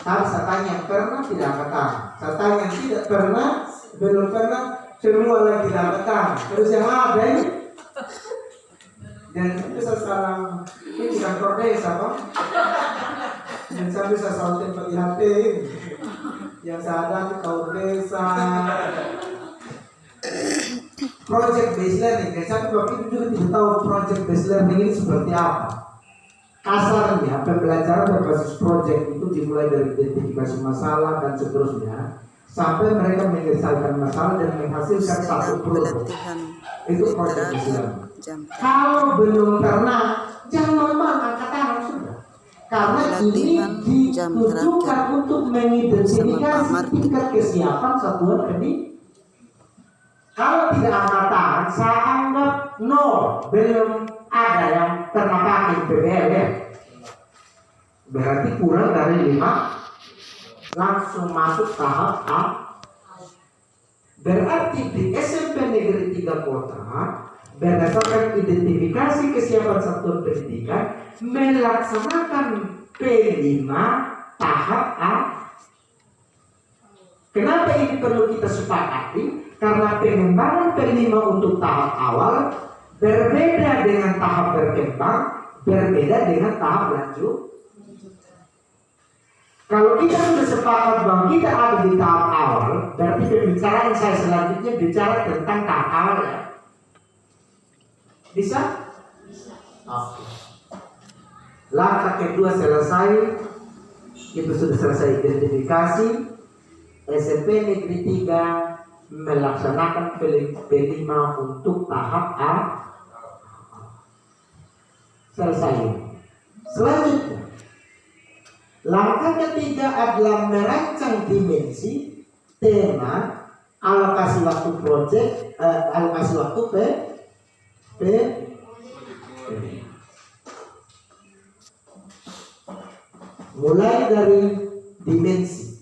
Tapi saya tanya pernah tidak kata. Saya tanya tidak pernah, belum pernah, semua lagi tidak kata. Terus yang ada ini, dan itu salah ini di kantor desa apa? Dan saya bisa selalu tempat di HP yang saya ada di kantor desa. Project based learning, dan saya waktu itu juga tidak tahu project based learning ini seperti apa. Kasarnya pembelajaran berbasis project itu dimulai dari identifikasi masalah dan seterusnya sampai mereka menyelesaikan masalah dan menghasilkan satu produk. Itu project based learning. Kalau belum pernah, jangan memang angkat tangan sudah. Karena ini ditujukan untuk mengidentifikasi tingkat kesiapan satuan pendidikan. Kalau tidak angkat tangan, saya anggap nol, belum ada yang pernah pakai PBL ya. Berarti kurang dari 5, langsung masuk tahap A. Berarti di SMP Negeri 3 Kota, berdasarkan identifikasi kesiapan satuan pendidikan, melaksanakan P5 tahap A. Kenapa ini perlu kita sepakati? Karena pengembangan P5 untuk tahap awal berbeda dengan tahap berkembang, berbeda dengan tahap lanjut. Kalau kita sudah sepakat bahwa kita ada di tahap awal, berarti pembicaraan saya selanjutnya bicara tentang tahap awal ya. Bisa? Oke. Langkah kedua selesai, itu sudah selesai identifikasi. SMP Negeri 3 melaksanakan P5 untuk tahap A. Selesai. Selanjutnya, langkah ketiga adalah merancang dimensi, tema, alokasi waktu proyek, alokasi waktu P. Mulai dari dimensi.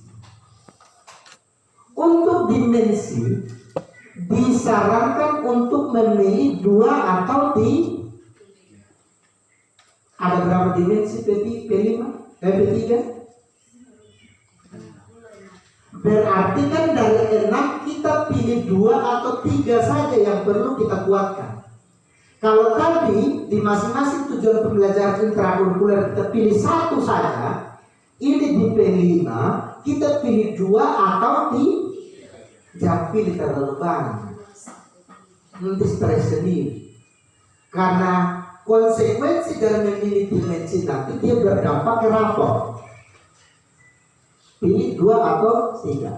Untuk dimensi disarankan untuk memilih 2 atau 3. Ada berapa dimensi P5? P3? Berarti kan dari 6 kita pilih 2 atau 3 saja yang perlu kita kuatkan. Kalau tadi di masing-masing tujuan pembelajaran intrakurikuler kita pilih 1 saja, ini di P5 kita pilih 2 atau 3. Jangan pilih terlalu banyak, nanti stres sendiri. Karena konsekuensi dari memilih dimensi nanti dia berdampak ke rapor. Pilih 2 atau 3.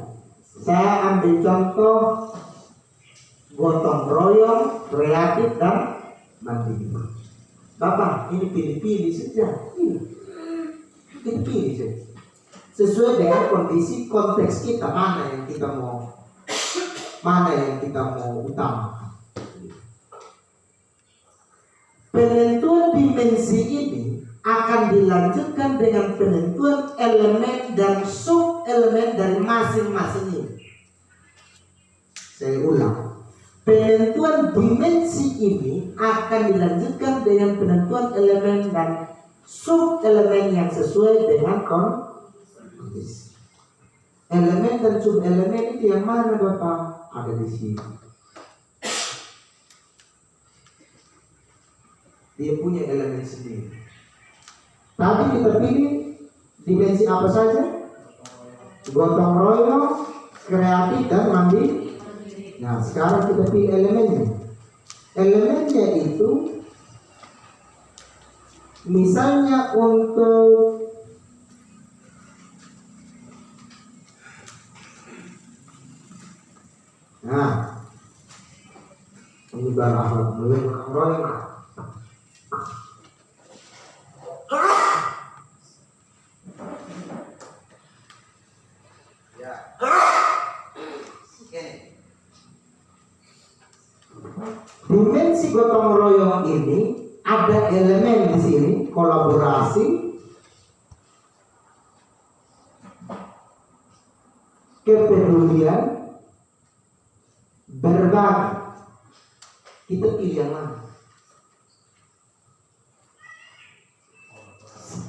Saya ambil contoh gotong royong, kreatif dan mandiri. Bapak, ini pilih-pilih saja. Pilih-pilih saja. Sesuai dengan kondisi konteks kita, mana yang kita mau utamakan. Penentuan dimensi ini akan dilanjutkan dengan penentuan elemen dan sub-elemen dari masing-masing ini. Saya ulang. Penentuan dimensi ini akan dilanjutkan dengan penentuan elemen dan sub-elemen yang sesuai dengan kondisi. Elemen dan sub-elemen itu yang mana Bapak? Ada di sini. Dia punya elemen sendiri. Tadi kita pilih dimensi apa saja? Gotong royong, kreatif dan mandiri. Nah, sekarang kita pilih elemennya. Elemennya itu misalnya untuk ini barang royong. Dimensi gotong royong ini ada elemen di sini, kolaborasi, kepedulian, berbagi. Kita pilih yang mana?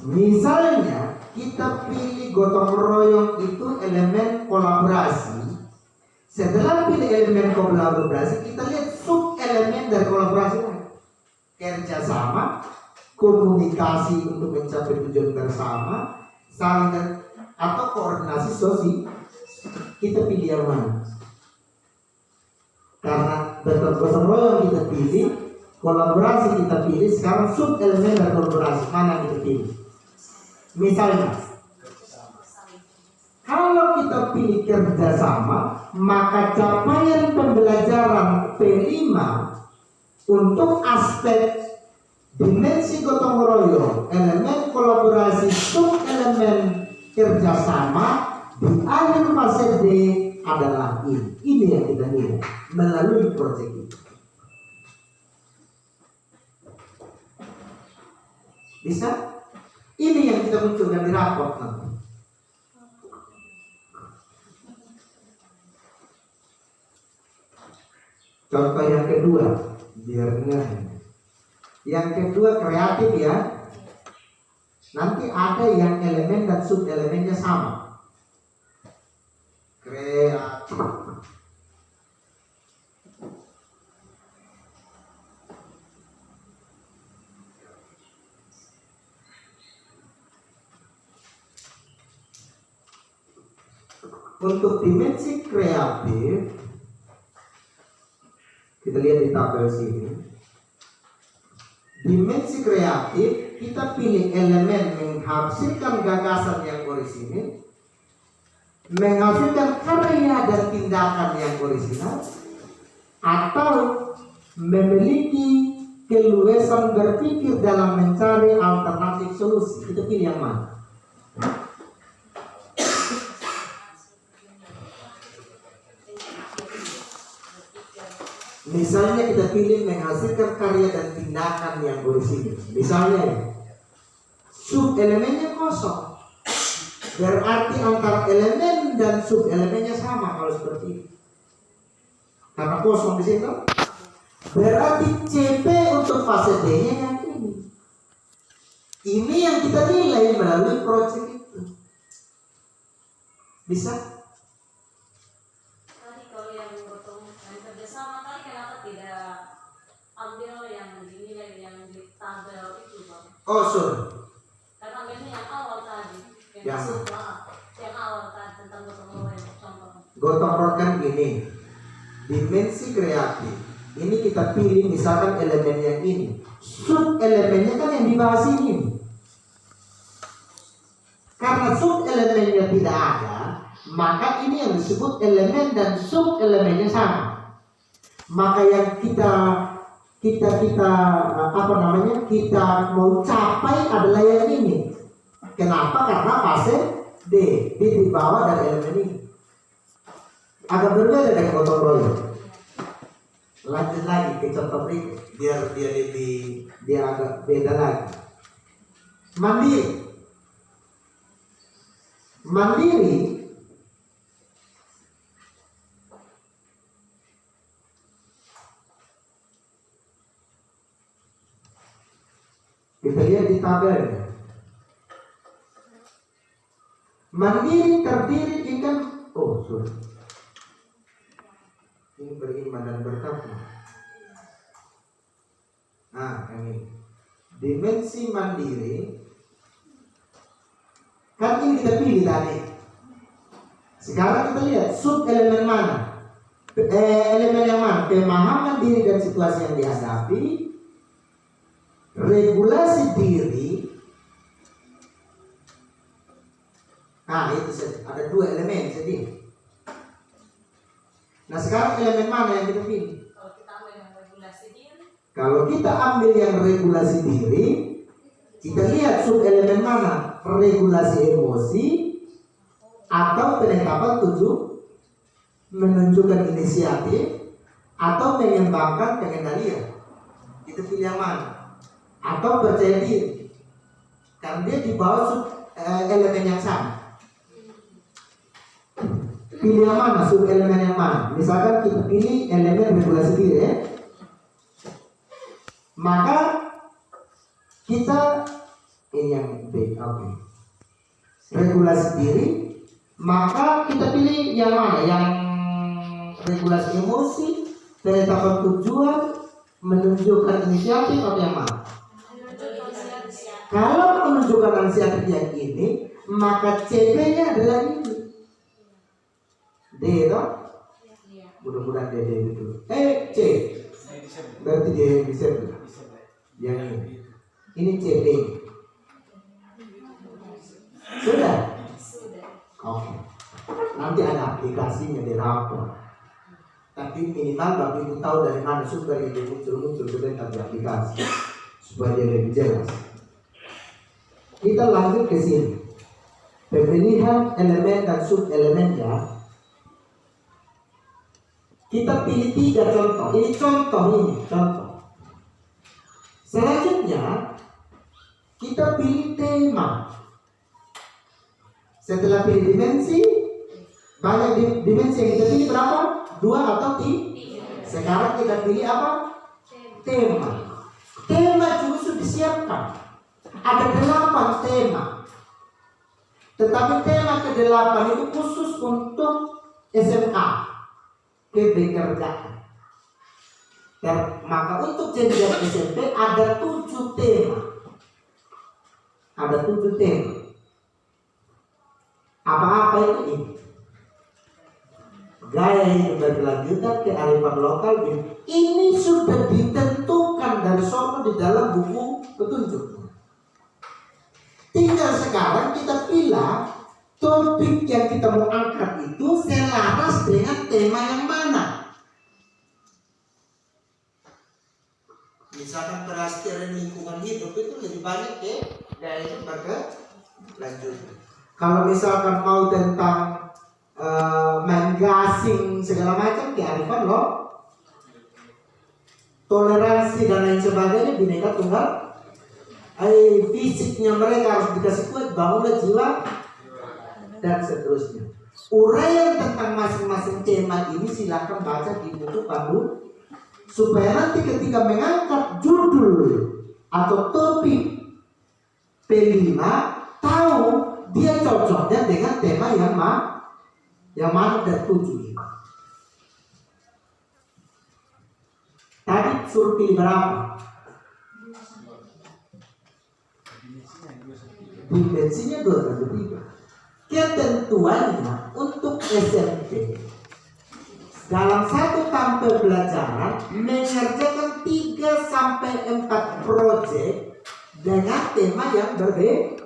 Misalnya kita kita pilih gotong royong itu elemen kolaborasi. Setelah pilih elemen kolaborasi, kita lihat sub elemen dari kolaborasi lain. Kerjasama, komunikasi untuk mencapai tujuan bersama, saling atau koordinasi sosial. Kita pilih yang mana? Karena gotong royong kita pilih, kolaborasi kita pilih, sekarang sub elemen dari kolaborasi mana kita pilih? Misalnya, kalau kita pilih kerjasama, maka capaian pembelajaran P5 untuk aspek dimensi gotong royong, elemen kolaborasi, sub elemen kerjasama di akhir fase D adalah ini. Ini yang kita nilai melalui proyek ini. Bisa? Ini yang kita munculkan di raport nanti. Contoh yang kedua, biar enggak. Yang kedua kreatif ya. Nanti ada yang elemen dan sub elemennya sama. Kreatif. Untuk dimensi kreatif, kita lihat di tabel sini. Dimensi kreatif, kita pilih elemen menghasilkan gagasan yang orisinil, menghasilkan karya dan tindakan yang orisinal, atau memiliki keluasan berpikir dalam mencari alternatif solusi. Kita pilih yang mana? Misalnya kita pilih menghasilkan karya dan tindakan yang orisinil. Misalnya sub elemennya kosong, berarti antara elemen dan sub elemennya sama kalau seperti ini. Karena kosong di situ, berarti CP untuk fase D-nya yang ini. Ini yang kita nilai melalui proyek itu. Bisa? Oh, sorry. Karena ini yang awal tadi, yang awal tadi tentang gotong royong contoh. Gotong royong kan gini, dimensi kreatif. Ini kita pilih misalkan elemen yang ini, sub elemennya kan yang dibahas ini. Karena sub elemennya tidak ada, maka ini yang disebut elemen dan sub elemennya sama. Maka yang kita mau capai adalah yang ini. Kenapa? Karena fase D di bawah dari elemen ini. Agak berbeda dengan gotong royong. Lanjut lagi ke contoh berikut biar dia agak beda lagi. Mandiri kita lihat di tabel. Mandiri terdiri dengan ini beriman dan bertakwa. Nah, ini dimensi mandiri kan ini kita pilih tadi. Sekarang kita lihat sub elemen mana? Elemen yang mana? Pemahaman diri dan situasi yang dihadapi, regulasi diri. Nah, itu ada dua elemen jadi. Nah, sekarang elemen mana yang kita pilih? Kalau kita ambil yang regulasi diri, kita lihat sub elemen mana? Regulasi emosi atau penetapan tujuan, menunjukkan inisiatif atau mengembangkan pengendalian. Kita pilih yang mana? Atau percaya diri, karena dia di bawah elemen yang sama. Pilih yang mana? Sub elemen yang mana? Misalkan kita pilih elemen regulasi diri ya. Maka kita ini yang B. Oke. regulasi diri, maka kita pilih yang mana? Yang regulasi emosi, penetapan tujuan, menunjukkan inisiatif, atau yang mana? Kalau menunjukkan inisiatif yang ini, maka CP-nya adalah ini. D toh? Mudah-mudahan D itu. C. Berarti dia yang bisa. Yang ini. Ini CP. Sudah? Oke. Nanti ada aplikasinya di rapor. Tapi minimal Bapak Ibu tahu dari mana sumber ini muncul sebentar di aplikasi supaya dia lebih jelas. Kita lanjut ke sini. Pemilihan elemen dan sub-elemennya. Kita pilih 3 contoh. Ini contoh. Selanjutnya kita pilih tema. Setelah pilih dimensi, banyak dimensi yang kita pilih berapa? 2 atau 3? Sekarang kita pilih apa? Tema. Tema juga sudah disiapkan. Ada 8 tema. Tetapi tema ke-8 itu khusus untuk SMA, kebekerjaan. Dan maka untuk jenjang SMP ada 7 tema. Ada 7 tema. Apa-apa itu ini? Gaya hidup berkelanjutan, kearifan lokal. Ini sudah ditentukan dari sono di dalam buku petunjuk. Tinggal sekarang kita pilih topik yang kita mau angkat itu selaras dengan tema yang mana. Misalkan pelestarian lingkungan hidup itu lebih banyak ke gaya hidup berkelanjutan. Kalau misalkan mau tentang main gasing segala macam, kearifan loh, toleransi dan lain sebagainya, bineka tunggal. Fisiknya mereka harus dikasih kuat, bangunlah jiwa dan seterusnya. Uraian tentang masing-masing tema ini silakan baca di buku pandu supaya nanti ketika mengangkat judul atau topik P5 tahu dia cocoknya dengan tema yang mana dan tujuh. Tadi suruh pilih berapa? Dimensinya 2 3. Ketentuannya untuk SMP dalam satu tampil pelajaran mengerjakan 3 sampai 4 proyek dengan tema yang berbeda.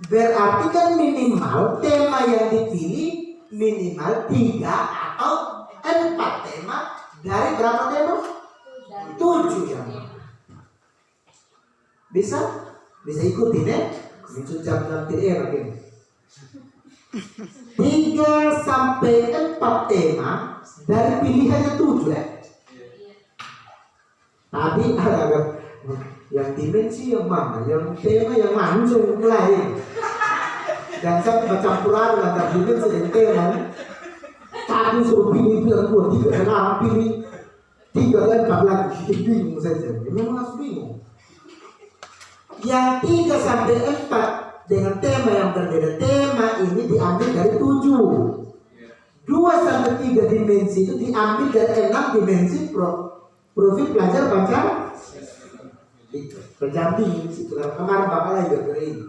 Berarti kan minimal tema yang dipilih minimal 3 atau 4 tema dari berapa tema? 7 yang bisa ikutin ya. Itu jam TR ini. 3 sampai 4 tema dari pilihannya 7 ya. Tadi ada yang dimensi yang mana, yang tema yang mana yang mulai. Dan saya campur aduk antara dimensi dan tema. Tadi suruh pilih 2 3, sekarang pilih 3 dan 4 lagi. Bingung saja. Memang harus bingung. Yang 3 sampai 4 dengan tema yang berbeda. Tema ini diambil dari 7. 2 sampai 3 dimensi itu diambil dari 6 dimensi profil pelajar baca. Berjamping situ. Kemarin Bapak lagi bergerak ini.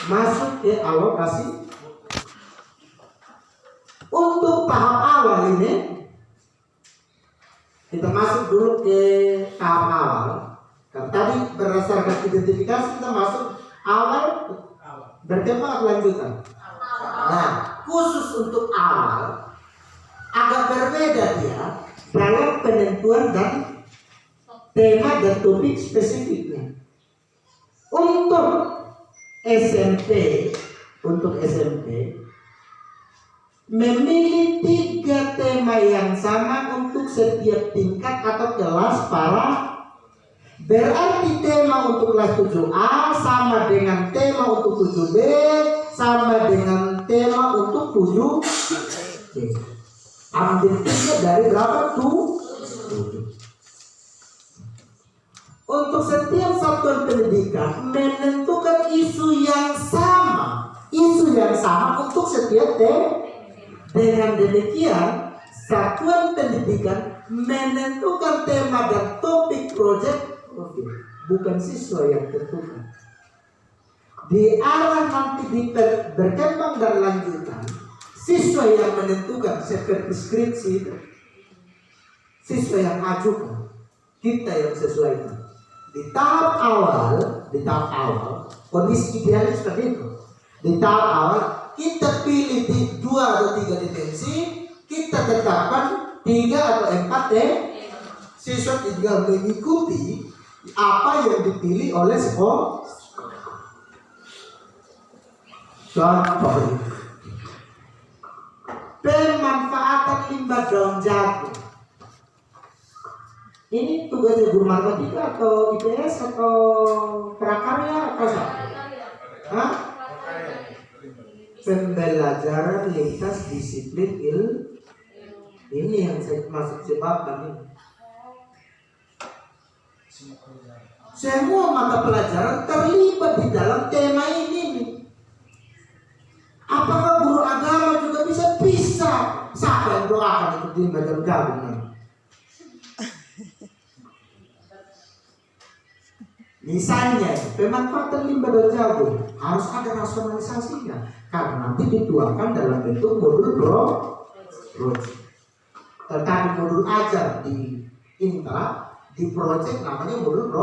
Masuk ke alokasi. Untuk tahap awal ini kita masuk dulu ke tahap awal. Karena tadi berdasarkan identifikasi kita masuk awal berkembang lanjutan. Nah, khusus untuk awal agak berbeda dia dalam penentuan dan tema dan topik spesifiknya. Untuk SMP memilih 3 tema yang sama untuk setiap tingkat atau kelas para. Berarti tema untuk kelas 7A sama dengan tema untuk 7B sama dengan tema untuk 7C. Ambil 3 dari berapa? 7. Untuk setiap satuan pendidikan menentukan yang sama untuk setiap Dengan demikian, satuan pendidikan menentukan tema dan topik proyek, bukan siswa yang tentukan. Di arah nanti berkembang dan lanjutan, siswa yang menentukan seperti skripsi itu. Siswa yang ajukan, kita yang sesuaikan. Di tahap awal, kondisi idealnya seperti itu. Di tahap awal, kita pilih di 2 atau 3 dimensi, kita tetapkan 3 atau 4 siswa tinggal mengikuti apa yang dipilih oleh sekolah. Contoh, pemanfaatan limbah daun jagung. Ini tugasnya guru matematika atau IPS atau prakarya atau apa? Hah? Pembelajaran lintas disiplin ini yang saya masuk sebabkan ini. Semua mata pelajaran terlibat di dalam tema ini. Apakah guru agama juga bisa? Bisa. Siapa yang doakan untuk limbah daun jagung? Misalnya, pemanfaatan limbah daun jagung harus ada rasionalisasinya, karena nanti dituangkan dalam bentuk modul project. Tetapi modul ajar di intra, di project namanya modul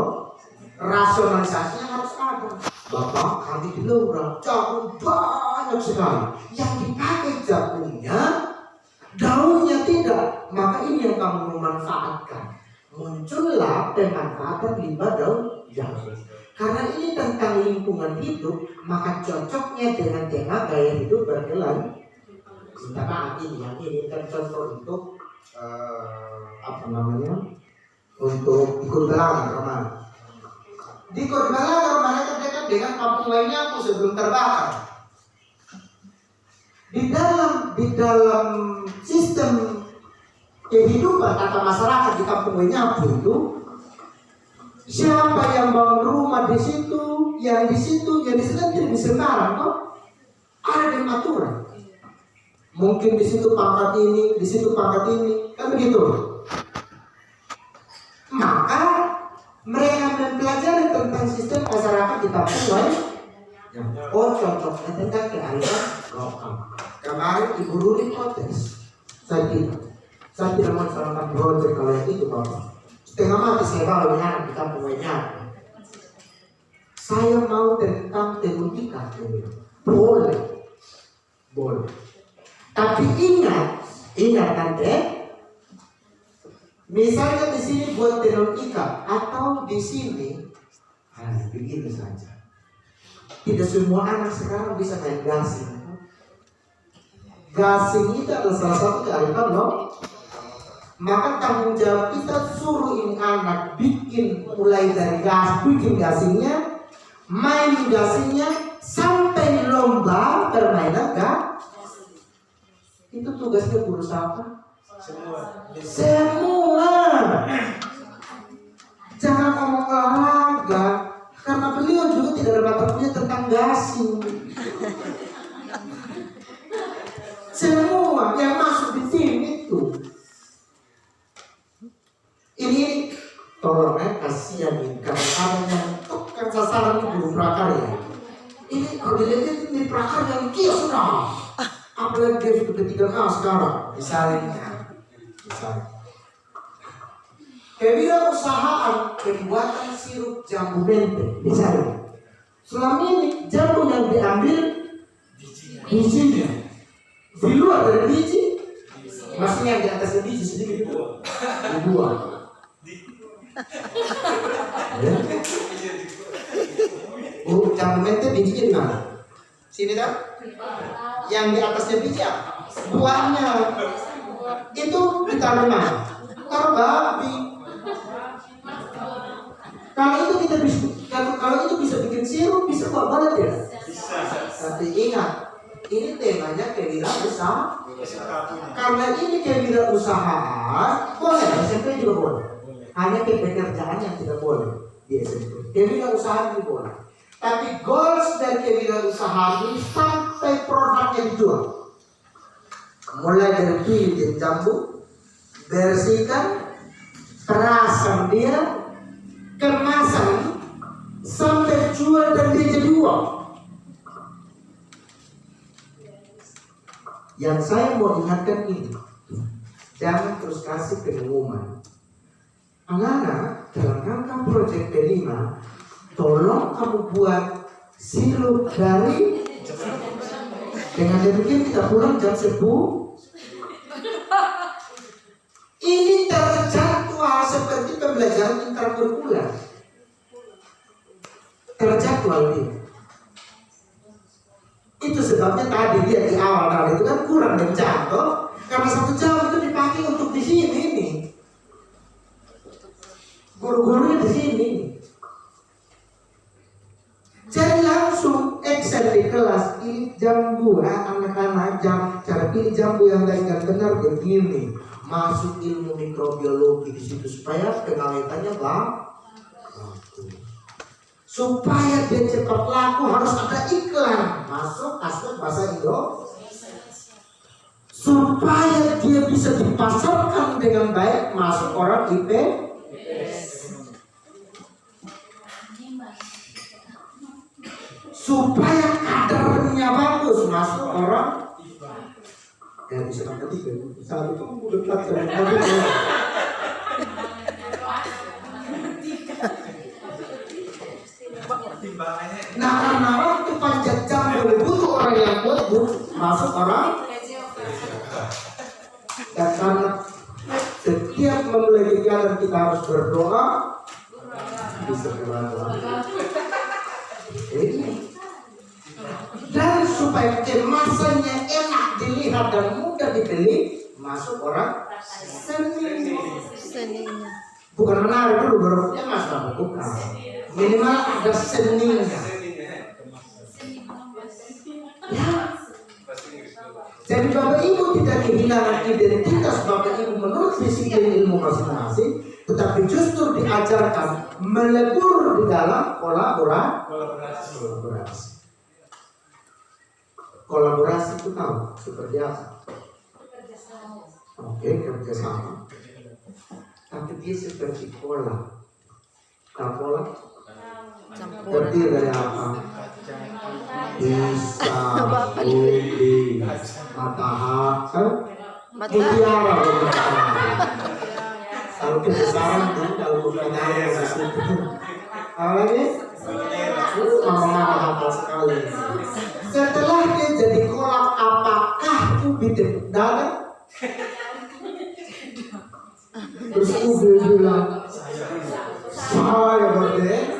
rasionalisasinya harus ada. Bapak, kami di Laura jagung banyak sekali. Yang dipakai jagungnya, daunnya tidak. Maka ini yang kamu memanfaatkan. Muncullah pemanfaatan limbah daun jagung. Karena ini tentang lingkungan hidup, maka cocoknya dengan tema gaya hidup berkelanjutan. Misalkan ini kan contoh untuk untuk ikut belajar kemarin. Di ikut belajar mereka dekat dengan kampung lainnya aku sebelum terbakar. Di dalam sistem kehidupan atau masyarakat di kampung Wenyapu itu, siapa yang bangun rumah di situ, yang di situ tidak bisa sembarang, toh? Ada yang aturan. Mungkin di situ pangkat ini, di situ pangkat ini, kan begitu. Maka mereka mempelajari tentang sistem masyarakat di kampung lain. Oh, cocoknya tentang kearifan lokal. Kemarin Ibu Ruli protes. Saya tidak mau jalankan project kalau yang itu, Bapak. Setengah mati saya bawa anak di kampung Wenyapu. Saya mau tentang teknika. Boleh. Tapi ingat nanti. Misalnya di sini buat teknika atau di sini, begitu saja. Tidak semua anak sekarang bisa main gasing. Gasing itu adalah salah satu kearifan loh. Maka tanggung jawab kita suruh ini anak mulai dari bikin gasingnya, main gasingnya sampai lomba permainan itu tugasnya guru siapa? Semua. Jangan ngomong olahraga, karena beliau juga tidak ada mata kuliah tentang gasing. Semua yang masuk di tim itu. Ini tolong kasihan nih kalau ada yang kan sasaran guru prakarya. Ini kalau dilihat ini prakarya yang kia sudah. Apalagi dia sudah 3 sekarang. Misalnya. Kewirausahaan pembuatan sirup jambu mente. Misalnya. Selama ini jambu yang diambil bijinya. Di luar dari biji, maksudnya yang di atas biji sedikit dibuang. Jambu mente bijinya di mana? Sini tak? Yang di atasnya biji apa? Buahnya. Itu ditaruh mana? Taruh babi. Kalau itu bisa bikin sirup, bisa buat banget ya. Tapi ingat, ini temanya kewirausahaan. Karena ini kewirausahaan, boleh SMP juga boleh. Hanya pekerjaan yang tidak boleh di SMP. Kewirausahaan itu boleh. Tapi goals dari kewirausahaan ini sampai sampai produknya dijual. Mulai dari pilih dan jambu, bersihkan, perasan dia, kemasan, sampai jual dan dia jadi uang. Yang saya mau ingatkan ini, jangan terus kasih pengumuman. Anak-anak, dalam rangka proyek P5, tolong kamu buat sirup dari, dengan demikian kita pulang jam 10. Ini terjadwal seperti pembelajaran interkurikuler. Terjadwal dia. Itu sebabnya tadi dia di awal kali itu kan kurang dan jatuh, karena 1 jam itu dipakai untuk di sini nih. Guru-gurunya di sini. Jadi langsung Excel di kelas, pilih jambu anak-anak, cara pilih jambu yang baik dan benar begini. Masuk ilmu mikrobiologi di situ supaya pengawetannya bagus. Supaya dia cepat laku harus ada iklan masuk bahasa Indo. Supaya dia bisa dipasarkan dengan baik masuk orang IP. Supaya kadernya bagus masuk orang. Ya bisa ketiga, satu itu udah pelajaran. Nah karena waktu panjat jambu butuh orang yang kuat masuk orang. Dan karena setiap memulai kegiatan kita harus berdoa, bisa berdoa. Dan supaya kemasannya enak dilihat dan mudah dibeli, masuk orang seninya. Bukan menarik dulu baru mas, bukan. Minimal ada seninya. Ya. Jadi Bapak Ibu tidak kehilangan identitas Bapak Ibu menurut disiplin ilmu masing-masing, tetapi justru diajarkan melebur di dalam kolaborasi. Kolaborasi itu tahu seperti apa? Oke, kerjasama. Tapi dia seperti pola. Tahu pola? Terdiri dari apa? Bisa, ubi, matahari, mutiara. Kalau kebesaran tuh, kalau mutiara apa lagi? Mama hafal sekali. Setelah dia jadi kolak, apakah ubi dalam? Terus ubi bilang, saya berde.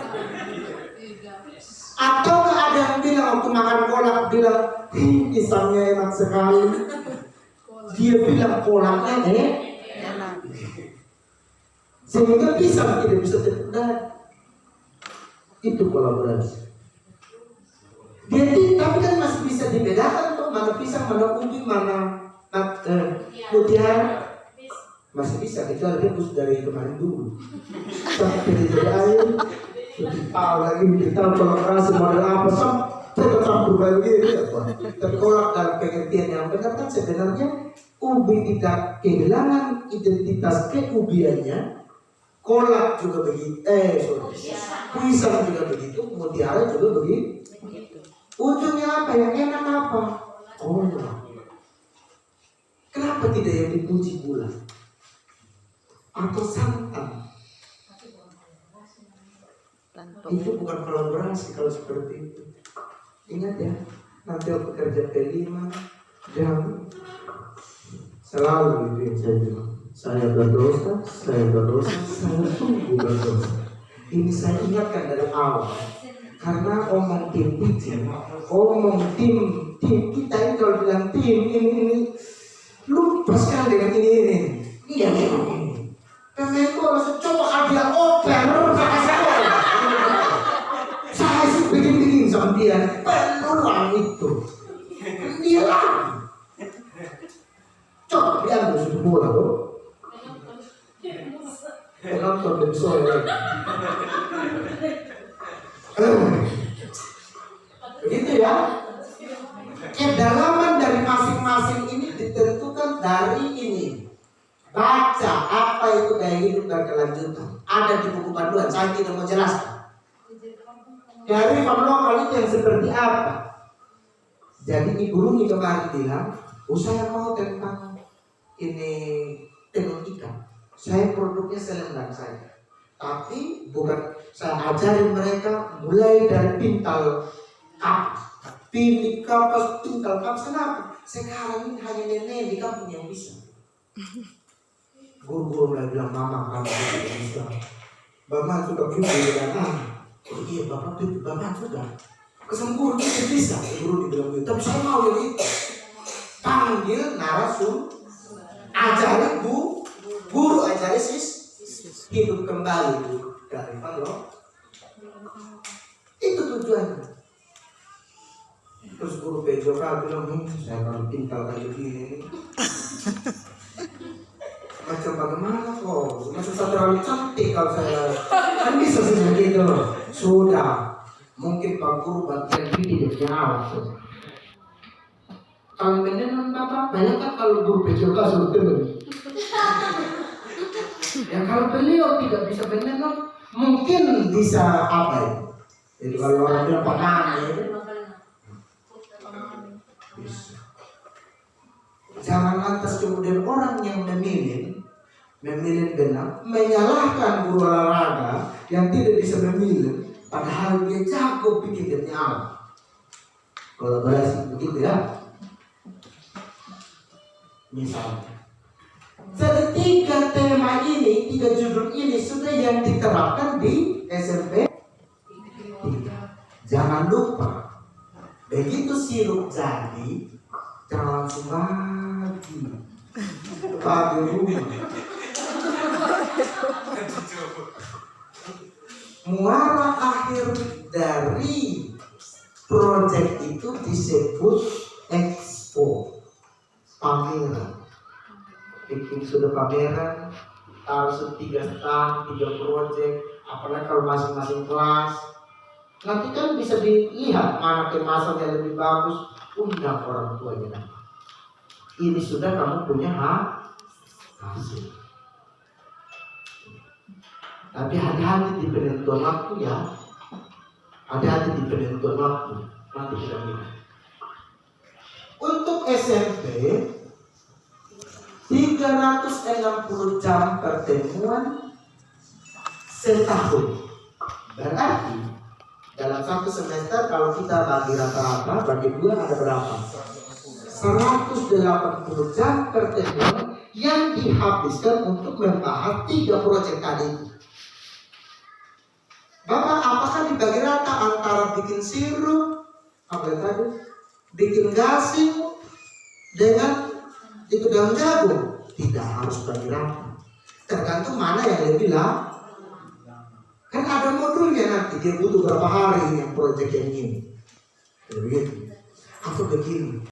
Atau ada yang bilang waktu makan kolak bilang, pisangnya enak sekali. Dia bilang kolaknya enak. Sehingga pisang tidak bisa terpenuhi. Itu kolaborasi. Dia tapi kan masih bisa dibedakan tuh mana pisang, mana ubi, mana mutiara. Masih bisa, kecuali dia harus dari kemarin dulu. Sampai jadi air, lebih tahu lagi, lebih tahu kolaborasi model apa, sampai campur lagi apa. Tapi kalau dalam pengertian yang benar kan sebenarnya ubi tidak kehilangan identitas keubiannya, kolak juga begitu, pisang juga begitu, mutiara juga begitu. Ujungnya apa? Yang enak apa? Kolak. Kenapa tidak yang dipuji gula? Atau santan? Itu bukan kolaborasi kalau seperti itu. Ingat ya, nanti aku kerja P5 dan selalu gitu yang saya bilang. Saya berdosa, saya sungguh berdosa. Ini saya ingatkan dari awal. Karena omong tim pitching, omong tim kita ini kalau bilang tim ini lupa sekali dengan ini. Iya memang. Pemain bola coba ada oper saya sih bikin sama dia peluang itu dia lagi coba dia ambil suatu bola tuh penonton dan sore begitu ya. kedalaman dari masing-masing ini ditentukan dari ini. Baca apa itu gaya hidup berkelanjutan. Ada di buku panduan, saya tidak mau jelaskan. Kearifan lokal itu yang seperti apa? Jadi Ibu Rumi kemarin bilang, saya mau tentang ini tenun ikan. Saya produknya selendang saya. Tapi bukan saya ajarin mereka mulai dari pintal kapas, pilih kapas, pintal kapas. Kenapa? Sekarang ini hanya nenek di kampung yang bisa. Guru-guru mulai bilang, mama kamu tidak bisa. Bapak sudah juga dengan oh iya bapak sudah kesembuhan tidak bisa. Guru dibilang gitu. Tapi saya mau yang itu. Panggil narasum, ajarin guru ajarin hidup kembali kearifan loh. Itu tujuannya. Terus guru PJK bilang, saya kalau pintal kayak gini macam bagaimana kok? Macam saya terlalu cantik kalau saya kan bisa seperti itu. Sudah, mungkin Pak Guru bagian ini dia jawab. Kalau menenun Bapak, banyak kan kalau guru PJK suruh tenun. Ya kalau beliau tidak bisa menenun, mungkin bisa apa ya? Jadi kalau orang bilang panah ya, bisa. Jangan lantas kemudian orang yang memilih benar, menyalahkan guru olahraga yang tidak bisa memilih, padahal dia jago bikin dia nyawa. Kolaborasi begitu ya. Misalnya, jadi 3 tema ini, 3 judul ini sudah yang diterapkan di SMP 3. Jangan lupa, begitu sirup jadi, jangan langsung bagi rumah. Muara akhir dari proyek itu disebut expo, pameran. Bikin sudah pameran, harus 3 stand, 3 proyek, apalagi kalau masing-masing kelas. Nanti kan bisa dilihat mana kemasan yang lebih bagus, undang orang tuanya. Ini sudah kamu punya hasil. Tapi hati-hati di penentuan waktu ya. Hati-hati di penentuan waktu. Nanti kita lihat. Untuk SMP 360 jam pertemuan setahun. Berarti dalam 1 semester kalau kita bagi rata-rata, bagi 2 ada berapa? 180 jam pertemuan yang dihabiskan untuk membahas 3 proyek tadi. Bapak, apakah dibagi rata antara bikin sirup, apa tadi, bikin gasing dengan itu daun jagung? Tidak harus bagi rata. Tergantung mana yang lebih lah. Kan ada modulnya nanti, dia butuh berapa hari yang proyek yang ini. Begitu. Atau begini.